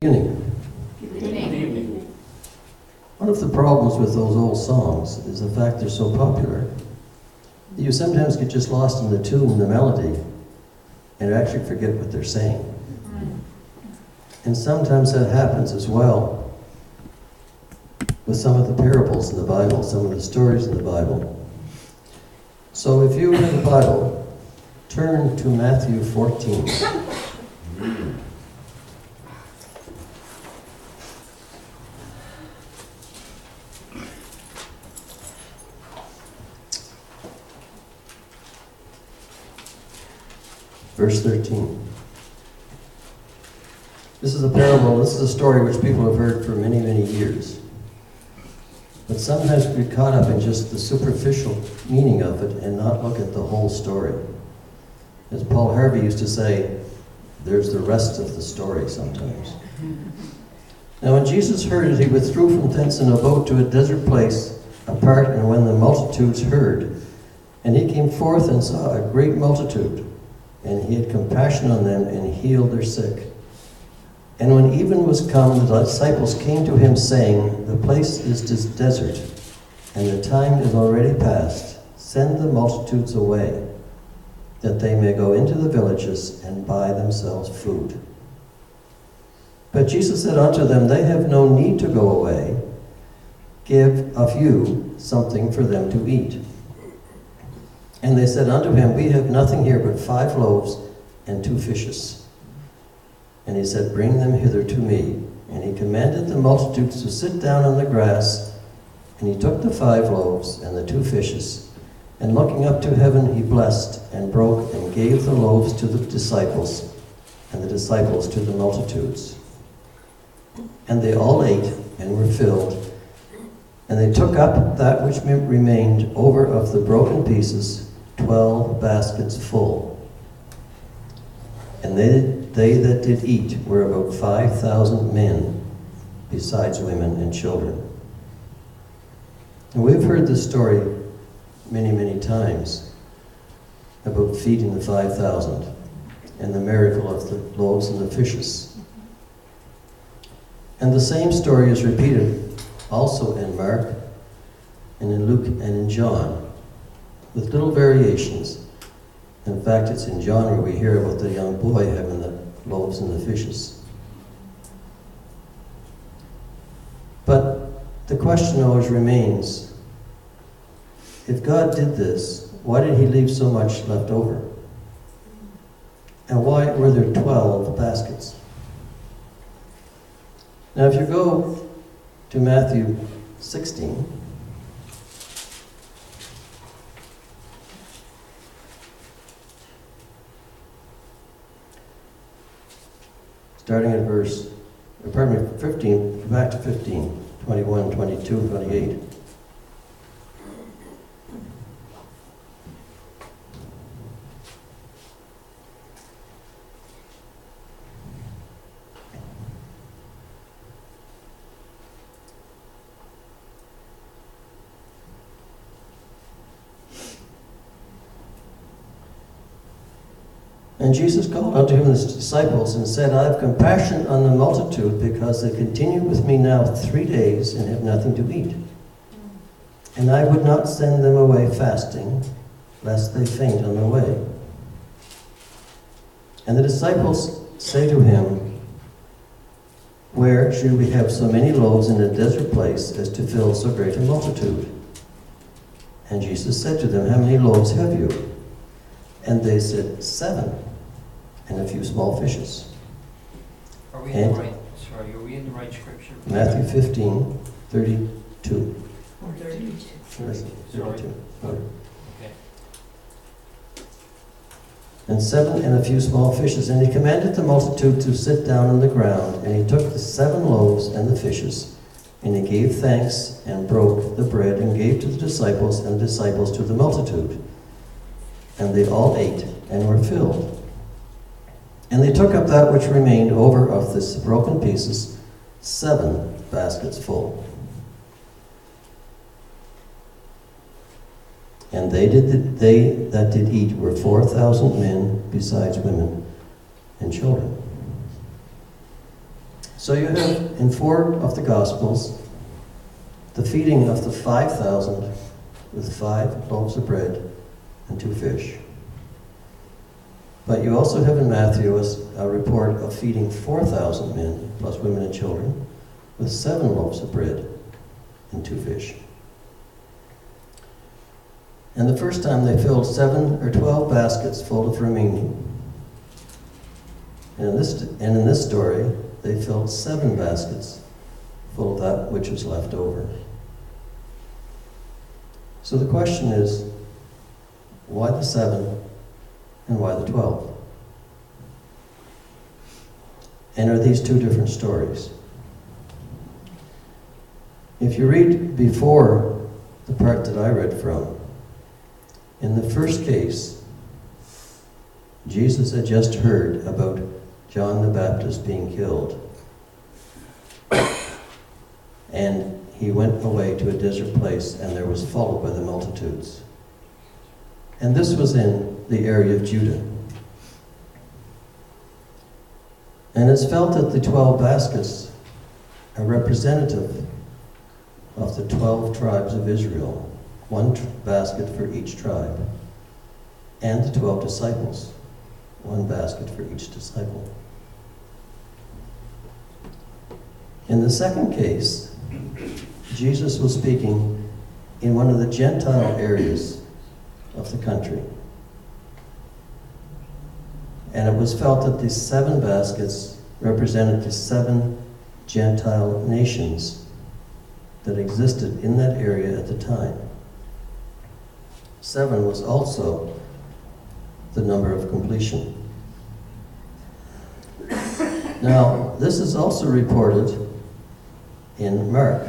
Evening. Good evening. One of the problems with those old songs is the fact they're so popular. You sometimes get just lost in the tune and the melody and actually forget what they're saying. And sometimes that happens as well with some of the parables in the Bible, some of the stories in the Bible. So if you have a Bible, turn to Matthew 14. Verse 13. This is a parable, this is a story which people have heard for many, many years. But sometimes we get caught up in just the superficial meaning of it and not look at the whole story. As Paul Harvey used to say, there's the rest of the story sometimes. Now when Jesus heard it, he withdrew from thence in a boat to a desert place apart, and when the multitudes heard, and he came forth and saw a great multitude, and he had compassion on them and healed their sick. And when even was come, the disciples came to him, saying, the place is desert, and the time is already past. Send the multitudes away, that they may go into the villages and buy themselves food. But Jesus said unto them, they have no need to go away. Give of you something for them to eat. And they said unto him, we have nothing here but 5 loaves and 2 fishes. And he said, bring them hither to me. And he commanded the multitudes to sit down on the grass. And he took the 5 loaves and the 2 fishes. And looking up to heaven, he blessed and broke and gave the loaves to the disciples, and the disciples to the multitudes. And they all ate and were filled. And they took up that which remained over of the broken pieces, 12 baskets full. And they that did eat were about 5,000 men, besides women and children. And we've heard this story many, many times about feeding the 5,000 and the miracle of the loaves and the fishes. And the same story is repeated also in Mark and in Luke and in John, with little variations. In fact, it's in John where we hear about the young boy having the loaves and the fishes. But the question always remains, if God did this, why did he leave so much left over? And why were there 12 baskets? Now if you go to Matthew 16, starting at 15, back to 15, 21, 22, 28. And Jesus called unto him his disciples and said, I have compassion on the multitude, because they continue with me now 3 days and have nothing to eat. And I would not send them away fasting, lest they faint on the way. And the disciples say to him, where should we have so many loaves in a desert place as to fill so great a multitude? And Jesus said to them, how many loaves have you? And they said, 7, and a few small fishes. Are we in the right scripture? Matthew 15, 32. Or 32. 32. Okay. And 7 and a few small fishes. And he commanded the multitude to sit down on the ground. And he took the 7 loaves and the fishes, and he gave thanks and broke the bread and gave to the disciples, and the disciples to the multitude. And they all ate and were filled. And they took up that which remained over of the broken pieces, 7 baskets full. And they that did eat were 4,000 men, besides women and children. So you have in 4 of the Gospels the feeding of the 5,000 with 5 loaves of bread and 2 fish. But you also have in Matthew a report of feeding 4,000 men, plus women and children, with 7 loaves of bread and 2 fish. And the first time they filled 7 or 12 baskets full of remaining. And in this story, they filled 7 baskets full of that which was left over. So the question is, why the 7 and why the 12? And are these 2 different stories? If you read before the part that I read from, in the first case, Jesus had just heard about John the Baptist being killed. And he went away to a desert place, and there was followed by the multitudes. And this was in the area of Judah. And it's felt that the 12 baskets are representative of the 12 tribes of Israel, 1 basket for each tribe, and the 12 disciples, 1 basket for each disciple. In the second case, Jesus was speaking in one of the Gentile areas of the country. And it was felt that these 7 baskets represented the 7 Gentile nations that existed in that area at the time. 7 was also the number of completion. Now, this is also reported in Mark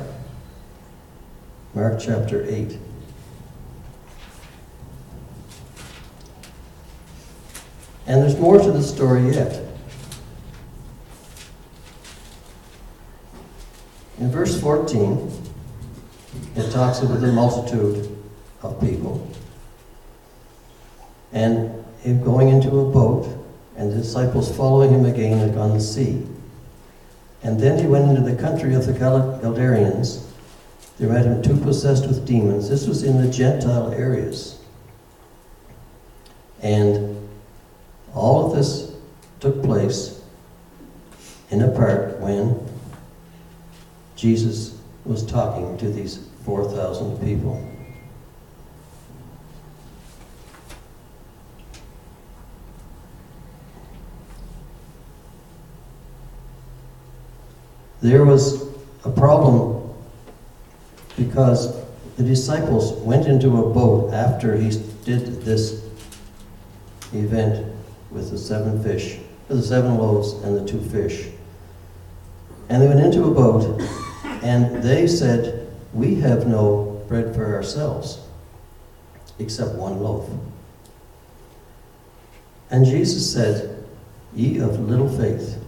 chapter 8. And there's more to the story yet. In verse 14, it talks about the multitude of people. And him going into a boat, and the disciples following him again like on the sea. And then he went into the country of the Gadarenes. They met him 2 possessed with demons. This was in the Gentile areas. And all of this took place in a part when Jesus was talking to these 4,000 people. There was a problem because the disciples went into a boat after he did this event with the 7 fish, with the 7 loaves and the 2 fish. And they went into a boat, and they said, "We have no bread for ourselves, except 1 loaf." And Jesus said, "Ye of little faith,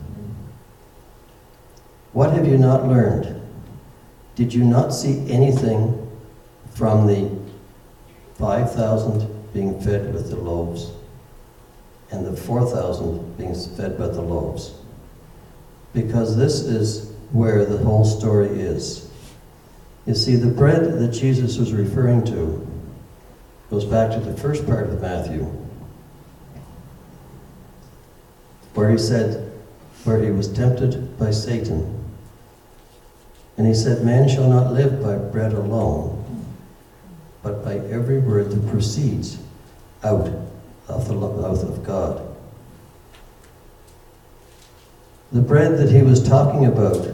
what have you not learned? Did you not see anything from the 5,000 being fed with the loaves and the 4,000 being fed by the loaves?" Because this is where the whole story is. You see, the bread that Jesus was referring to goes back to the first part of Matthew, where he said, where he was tempted by Satan. And he said, "Man shall not live by bread alone, but by every word that proceeds out of the mouth of God." The bread that he was talking about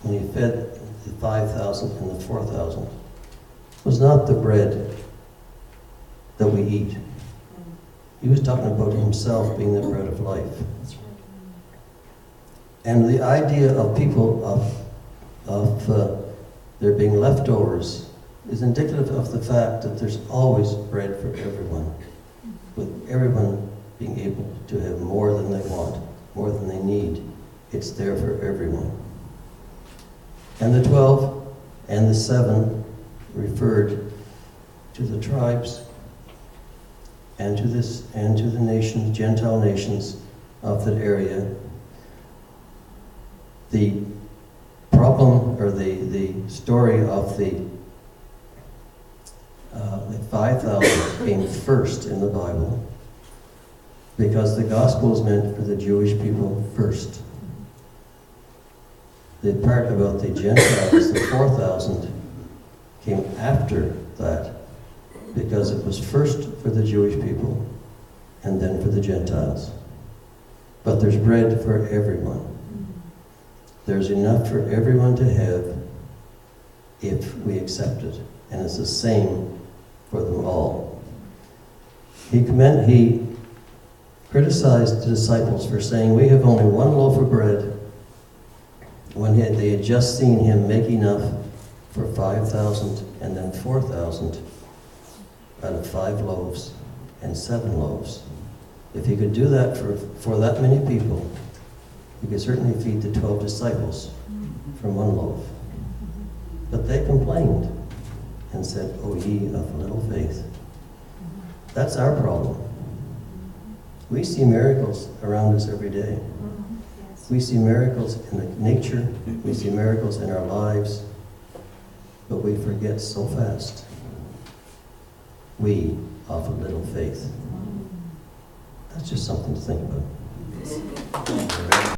when he fed the 5,000 and the 4,000 was not the bread that we eat. He was talking about himself being the bread of life. And the idea of people, of there being leftovers, is indicative of the fact that there's always bread for everyone, with everyone being able to have more than they want, more than they need. It's there for everyone. And the 12 and the 7 referred to the tribes and to the nations, Gentile nations of that area. The problem, or the story of the 5,000 came first in the Bible because the gospel is meant for the Jewish people first. The part about the Gentiles, the 4,000, came after that because it was first for the Jewish people and then for the Gentiles. But there's bread for everyone. There's enough for everyone to have if we accept it. And it's the same for them all. He criticized the disciples for saying, we have only one loaf of bread, when they had just seen him make enough for 5,000 and then 4,000 out of 5 loaves and 7 loaves. If he could do that for that many people, he could certainly feed the 12 disciples from 1 loaf. But they complained and said, "O ye of little faith." That's our problem. We see miracles around us every day. We see miracles in the nature, we see miracles in our lives, but we forget so fast. We of little faith. That's just something to think about.